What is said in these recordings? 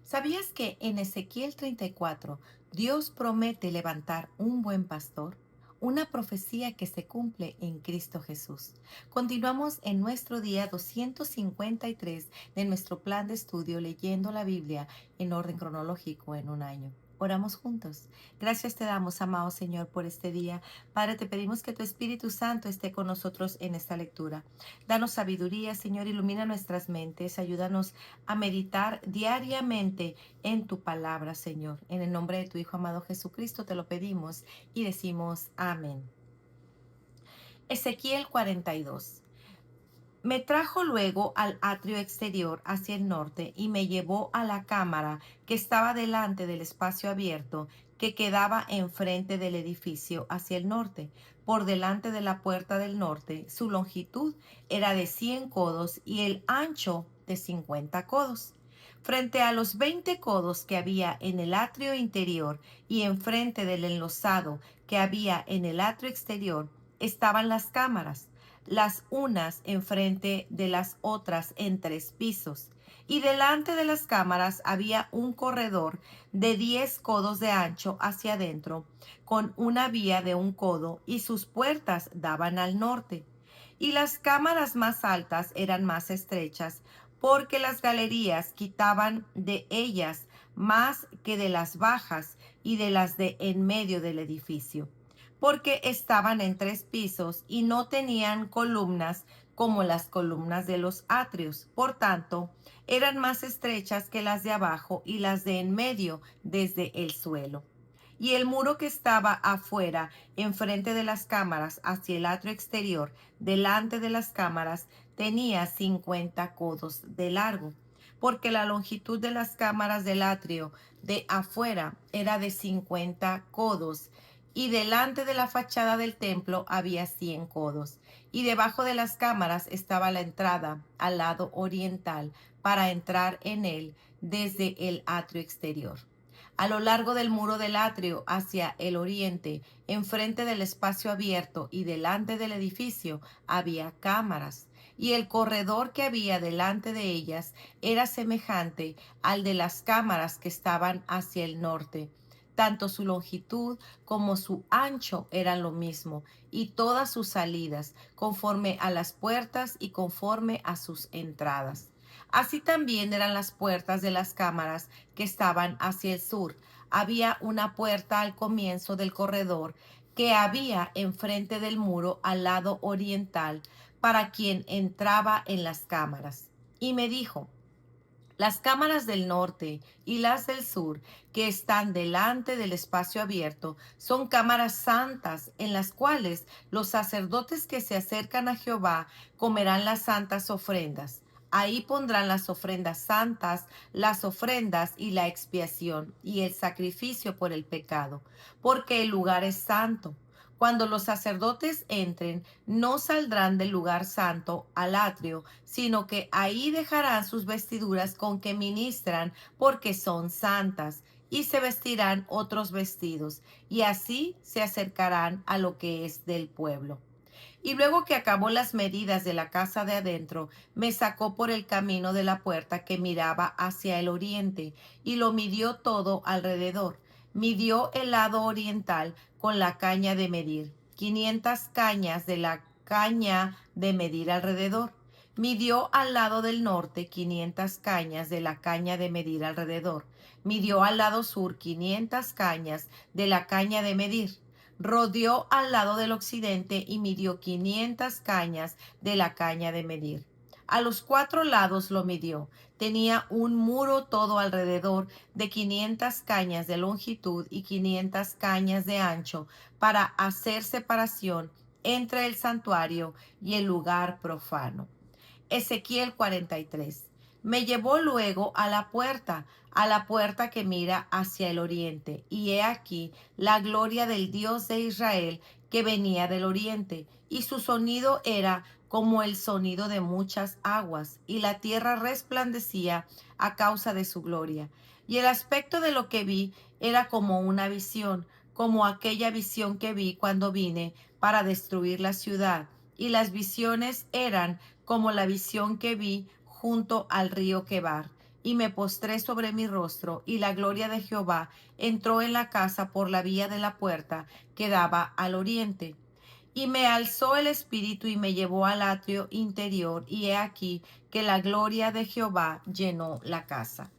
¿Sabías que en Ezequiel 34 Dios promete levantar un buen pastor? Una profecía que se cumple en Cristo Jesús. Continuamos en nuestro día 253 de nuestro plan de estudio leyendo la Biblia en orden cronológico en un año. Oramos juntos. Gracias te damos, amado Señor, por este día. Padre, te pedimos que tu Espíritu Santo esté con nosotros en esta lectura. Danos sabiduría, Señor, ilumina nuestras mentes, ayúdanos a meditar diariamente en tu palabra, Señor. En el nombre de tu Hijo amado Jesucristo te lo pedimos y decimos amén. Ezequiel 42. Me trajo luego al atrio exterior hacia el norte y me llevó a la cámara que estaba delante del espacio abierto que quedaba enfrente del edificio hacia el norte. Por delante de la puerta del norte, su longitud era de 100 codos y el ancho de 50 codos. Frente a los 20 codos que había en el atrio interior y enfrente del enlosado que había en el atrio exterior, estaban las cámaras, las unas enfrente de las otras en 3 pisos. Y delante de las cámaras había un corredor de 10 codos de ancho hacia adentro, con una vía de 1 codo, y sus puertas daban al norte. Y las cámaras más altas eran más estrechas, porque las galerías quitaban de ellas más que de las bajas y de las de en medio del edificio, porque estaban en 3 pisos y no tenían columnas como las columnas de los atrios. Por tanto, eran más estrechas que las de abajo y las de en medio desde el suelo. Y el muro que estaba afuera, enfrente de las cámaras, hacia el atrio exterior, delante de las cámaras, tenía 50 codos de largo, porque la longitud de las cámaras del atrio de afuera era de 50 codos, y delante de la fachada del templo había 100 codos, y debajo de las cámaras estaba la entrada al lado oriental para entrar en él desde el atrio exterior. A lo largo del muro del atrio hacia el oriente, enfrente del espacio abierto y delante del edificio, había cámaras, y el corredor que había delante de ellas era semejante al de las cámaras que estaban hacia el norte. Tanto su longitud como su ancho eran lo mismo, y todas sus salidas, conforme a las puertas y conforme a sus entradas. Así también eran las puertas de las cámaras que estaban hacia el sur. Había una puerta al comienzo del corredor que había enfrente del muro al lado oriental para quien entraba en las cámaras. Y me dijo: las cámaras del norte y las del sur, que están delante del espacio abierto, son cámaras santas, en las cuales los sacerdotes que se acercan a Jehová comerán las santas ofrendas. Ahí pondrán las ofrendas santas, las ofrendas y la expiación, y el sacrificio por el pecado, porque el lugar es santo. Cuando los sacerdotes entren, no saldrán del lugar santo al atrio, sino que ahí dejarán sus vestiduras con que ministran, porque son santas, y se vestirán otros vestidos, y así se acercarán a lo que es del pueblo. Y luego que acabó las medidas de la casa de adentro, me sacó por el camino de la puerta que miraba hacia el oriente, y lo midió todo alrededor. Midió el lado oriental con la caña de medir, 500 cañas de la caña de medir alrededor. Midió al lado del norte 500 cañas de la caña de medir alrededor. Midió al lado sur 500 cañas de la caña de medir. Rodeó al lado del occidente y midió 500 cañas de la caña de medir. A los 4 lados lo midió. Tenía un muro todo alrededor de 500 cañas de longitud y 500 cañas de ancho para hacer separación entre el santuario y el lugar profano. Ezequiel 43. Me llevó luego a la puerta que mira hacia el oriente, y he aquí la gloria del Dios de Israel que venía del oriente, y su sonido era como el sonido de muchas aguas, y la tierra resplandecía a causa de su gloria. Y el aspecto de lo que vi era como una visión, como aquella visión que vi cuando vine para destruir la ciudad, y las visiones eran como la visión que vi junto al río Quebar, y me postré sobre mi rostro, y la gloria de Jehová entró en la casa por la vía de la puerta que daba al oriente. Y me alzó el espíritu y me llevó al atrio interior, y he aquí que la gloria de Jehová llenó la casa.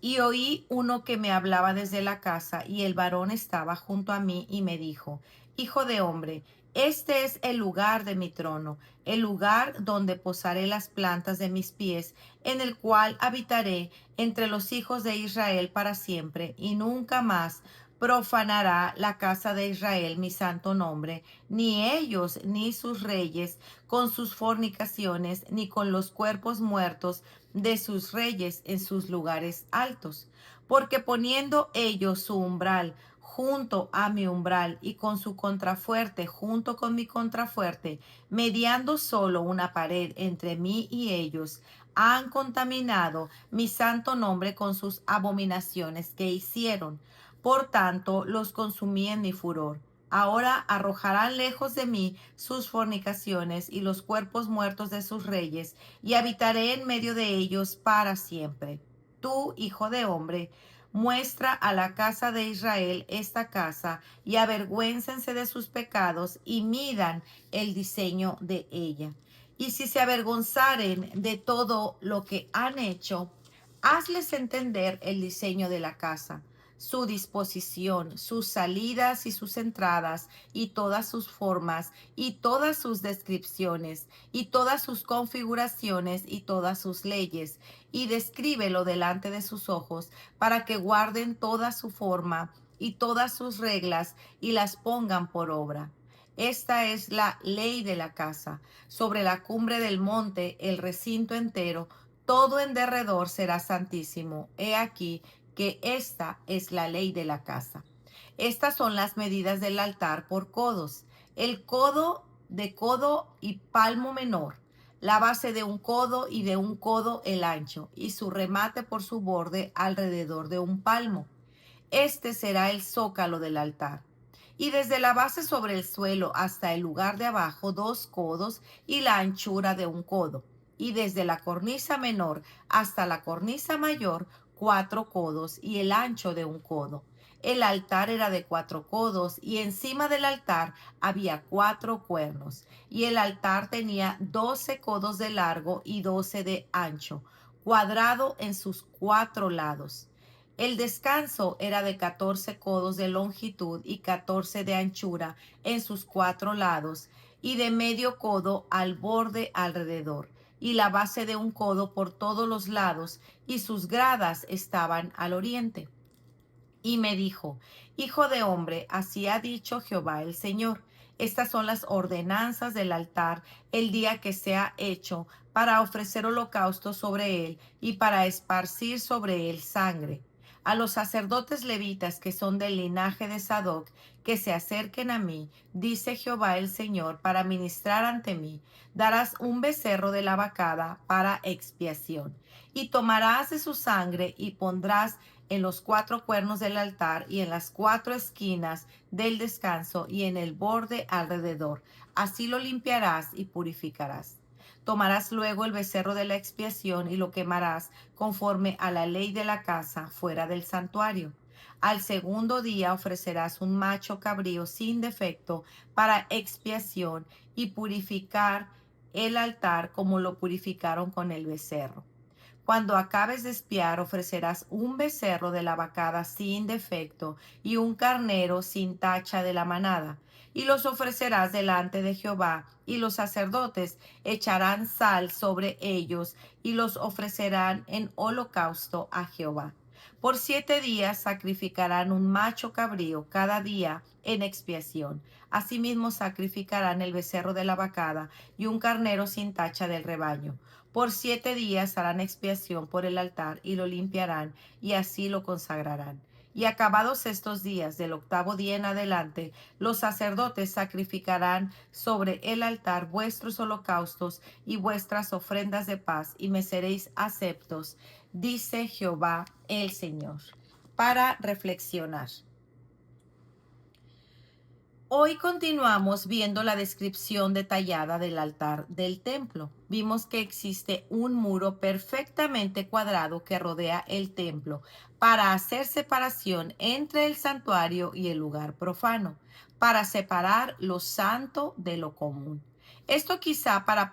Y oí uno que me hablaba desde la casa, y el varón estaba junto a mí, y me dijo: Hijo de hombre, este es el lugar de mi trono, el lugar donde posaré las plantas de mis pies, en el cual habitaré entre los hijos de Israel para siempre, y nunca más profanará la casa de Israel mi santo nombre, ni ellos ni sus reyes con sus fornicaciones, ni con los cuerpos muertos de sus reyes en sus lugares altos. Porque poniendo ellos su umbral junto a mi umbral, y con su contrafuerte junto con mi contrafuerte, mediando solo una pared entre mí y ellos, han contaminado mi santo nombre con sus abominaciones que hicieron. Por tanto, los consumí en mi furor. Ahora arrojarán lejos de mí sus fornicaciones y los cuerpos muertos de sus reyes, y habitaré en medio de ellos para siempre. Tú, hijo de hombre, muestra a la casa de Israel esta casa, y avergüéncense de sus pecados, y midan el diseño de ella. Y si se avergonzaren de todo lo que han hecho, hazles entender el diseño de la casa, su disposición, sus salidas y sus entradas, y todas sus formas, y todas sus descripciones, y todas sus configuraciones, y todas sus leyes, y descríbelo delante de sus ojos, para que guarden toda su forma y todas sus reglas, y las pongan por obra. Esta es la ley de la casa. Sobre la cumbre del monte, el recinto entero, todo en derredor será santísimo. He aquí que esta es la ley de la casa. Estas son las medidas del altar por codos. El codo de codo y palmo menor, la base de un codo y de un codo el ancho, y su remate por su borde alrededor de un palmo. Este será el zócalo del altar. Y desde la base sobre el suelo hasta el lugar de abajo 2 codos, y la anchura de un codo. Y desde la cornisa menor hasta la cornisa mayor 4 codos, y el ancho de un codo. El altar era de 4 codos, y encima del altar había 4 cuernos. Y el altar tenía 12 codos de largo y 12 de ancho, cuadrado en sus 4 lados. El descanso era de 14 codos de longitud y 14 de anchura en sus 4 lados, y de medio codo al borde alrededor, y la base de un codo por todos los lados, y sus gradas estaban al oriente. Y me dijo: Hijo de hombre, así ha dicho Jehová el Señor: estas son las ordenanzas del altar el día que sea hecho, para ofrecer holocausto sobre él y para esparcir sobre él sangre. A los sacerdotes levitas que son del linaje de Sadoc, que se acerquen a mí, dice Jehová el Señor, para ministrar ante mí, darás un becerro de la vacada para expiación. Y tomarás de su sangre y pondrás en los 4 cuernos del altar y en las 4 esquinas del descanso y en el borde alrededor. Así lo limpiarás y purificarás. Tomarás luego el becerro de la expiación y lo quemarás conforme a la ley de la casa fuera del santuario. Al segundo día ofrecerás un macho cabrío sin defecto para expiación, y purificar el altar como lo purificaron con el becerro. Cuando acabes de espiar, ofrecerás un becerro de la vacada sin defecto y un carnero sin tacha de la manada, y los ofrecerás delante de Jehová, y los sacerdotes echarán sal sobre ellos y los ofrecerán en holocausto a Jehová. Por 7 días sacrificarán un macho cabrío cada día en expiación. Asimismo sacrificarán el becerro de la vacada y un carnero sin tacha del rebaño. Por 7 días harán expiación por el altar y lo limpiarán, y así lo consagrarán. Y acabados estos días, del 8.º día en adelante, los sacerdotes sacrificarán sobre el altar vuestros holocaustos y vuestras ofrendas de paz, y me seréis aceptos, dice Jehová el Señor. Para reflexionar. Hoy continuamos viendo la descripción detallada del altar del templo. vimos que existe un muro perfectamente cuadrado que rodea el templo para hacer separación entre el santuario y el lugar profano, para separar lo santo de lo común. Esto quizá para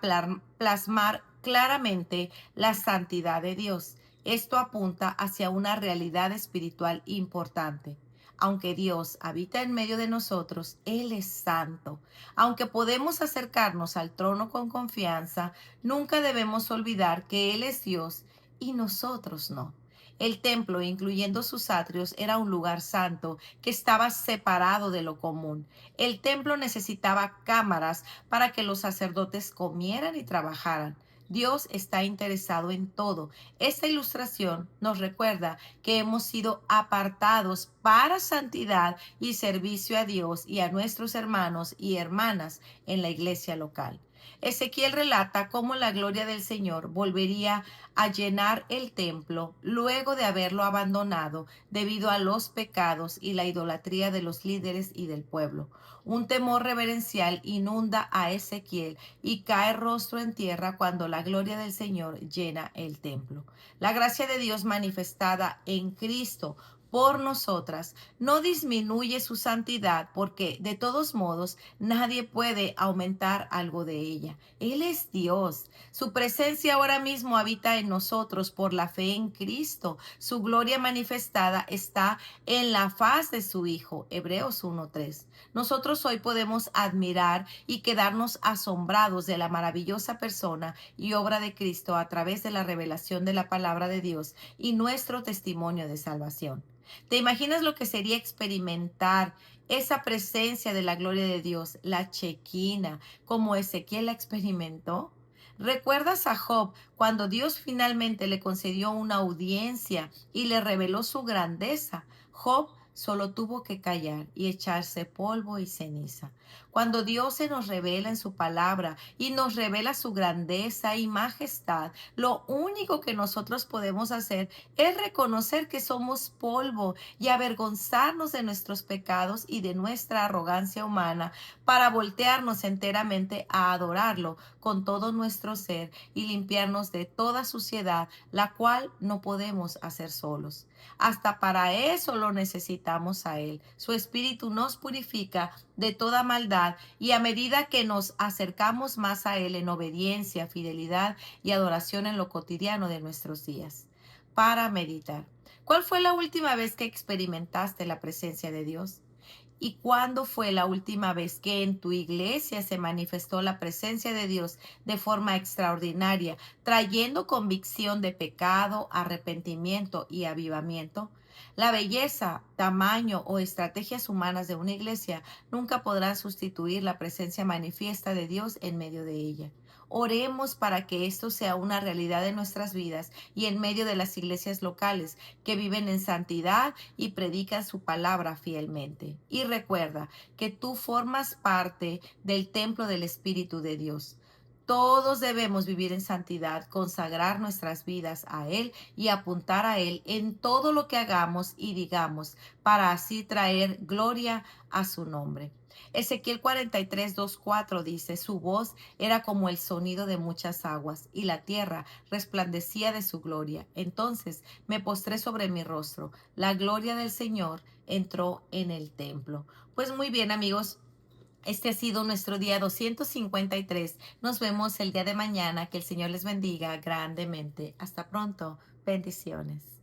plasmar claramente la santidad de Dios. Esto apunta hacia una realidad espiritual importante. Aunque Dios habita en medio de nosotros, Él es santo. Aunque podemos acercarnos al trono con confianza, nunca debemos olvidar que Él es Dios y nosotros no. El templo, incluyendo sus atrios, era un lugar santo que estaba separado de lo común. El templo necesitaba cámaras para que los sacerdotes comieran y trabajaran. Dios está interesado en todo. Esta ilustración nos recuerda que hemos sido apartados para santidad y servicio a Dios y a nuestros hermanos y hermanas en la iglesia local. Ezequiel relata cómo la gloria del Señor volvería a llenar el templo luego de haberlo abandonado debido a los pecados y la idolatría de los líderes y del pueblo. Un temor reverencial inunda a Ezequiel y cae rostro en tierra cuando la gloria del Señor llena el templo. La gracia de Dios manifestada en Cristo por nosotras no disminuye su santidad porque de todos modos nadie puede aumentar algo de ella. Él es Dios. Su presencia ahora mismo habita en nosotros por la fe en Cristo. Su gloria manifestada está en la faz de su Hijo. Hebreos 1:3. Nosotros hoy podemos admirar y quedarnos asombrados de la maravillosa persona y obra de Cristo a través de la revelación de la palabra de Dios y nuestro testimonio de salvación. ¿Te imaginas lo que sería experimentar esa presencia de la gloria de Dios, la chequina, como Ezequiel la experimentó? ¿Recuerdas a Job cuando Dios finalmente le concedió una audiencia y le reveló su grandeza? Job solo tuvo que callar y echarse polvo y ceniza. Cuando Dios se nos revela en su palabra y nos revela su grandeza y majestad, lo único que nosotros podemos hacer es reconocer que somos polvo y avergonzarnos de nuestros pecados y de nuestra arrogancia humana para voltearnos enteramente a adorarlo con todo nuestro ser y limpiarnos de toda suciedad, la cual no podemos hacer solos. Hasta para eso lo necesitamos a Él. Su Espíritu nos purifica de toda maldad y a medida que nos acercamos más a Él en obediencia, fidelidad y adoración en lo cotidiano de nuestros días. Para meditar. ¿Cuál fue la última vez que experimentaste la presencia de Dios? ¿Y cuándo fue la última vez que en tu iglesia se manifestó la presencia de Dios de forma extraordinaria, trayendo convicción de pecado, arrepentimiento y avivamiento? La belleza, tamaño o estrategias humanas de una iglesia nunca podrán sustituir la presencia manifiesta de Dios en medio de ella. Oremos para que esto sea una realidad en nuestras vidas y en medio de las iglesias locales que viven en santidad y predican su palabra fielmente. Y recuerda que tú formas parte del templo del Espíritu de Dios. Todos debemos vivir en santidad, consagrar nuestras vidas a Él y apuntar a Él en todo lo que hagamos y digamos, para así traer gloria a su nombre. Ezequiel 43:2-4 dice, su voz era como el sonido de muchas aguas, y la tierra resplandecía de su gloria. Entonces me postré sobre mi rostro. La gloria del Señor entró en el templo. Pues muy bien, amigos. Este ha sido nuestro día 253. Nos vemos el día de mañana. Que el Señor les bendiga grandemente. Hasta pronto. Bendiciones.